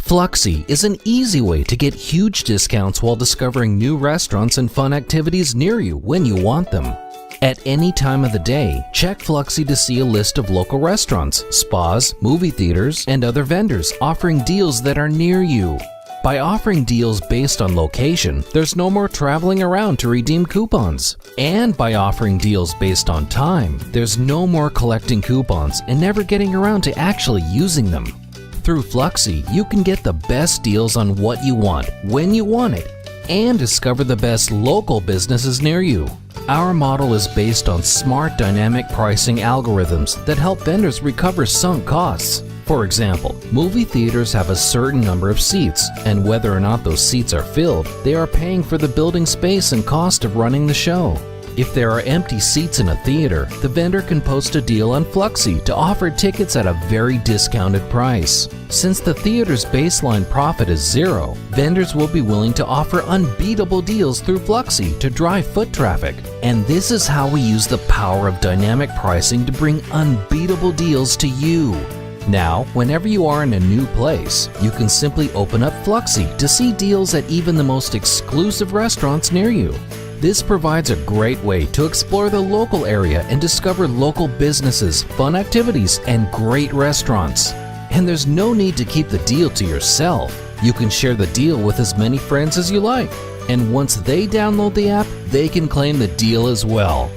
Fluxy is an easy way to get huge discounts while discovering new restaurants and fun activities near you when you want them. At any time of the day, check Fluxy to see a list of local restaurants, spas, movie theaters, and other vendors offering deals that are near you. By offering deals based on location, there's no more traveling around to redeem coupons. And by offering deals based on time, there's no more collecting coupons and never getting around to actually using them. Through Fluxy, you can get the best deals on what you want, when you want it, and discover the best local businesses near you. Our model is based on smart dynamic pricing algorithms that help vendors recover sunk costs. For example, movie theaters have a certain number of seats, and whether or not those seats are filled, they are paying for the building space and cost of running the show. If there are empty seats in a theater, the vendor can post a deal on Fluxy to offer tickets at a very discounted price. Since the theater's baseline profit is zero, vendors will be willing to offer unbeatable deals through Fluxy to drive foot traffic. And this is how we use the power of dynamic pricing to bring unbeatable deals to you. Now, whenever you are in a new place, you can simply open up Fluxy to see deals at even the most exclusive restaurants near you. This provides a great way to explore the local area and discover local businesses, fun activities, and great restaurants. And there's no need to keep the deal to yourself. You can share the deal with as many friends as you like. And once they download the app, they can claim the deal as well.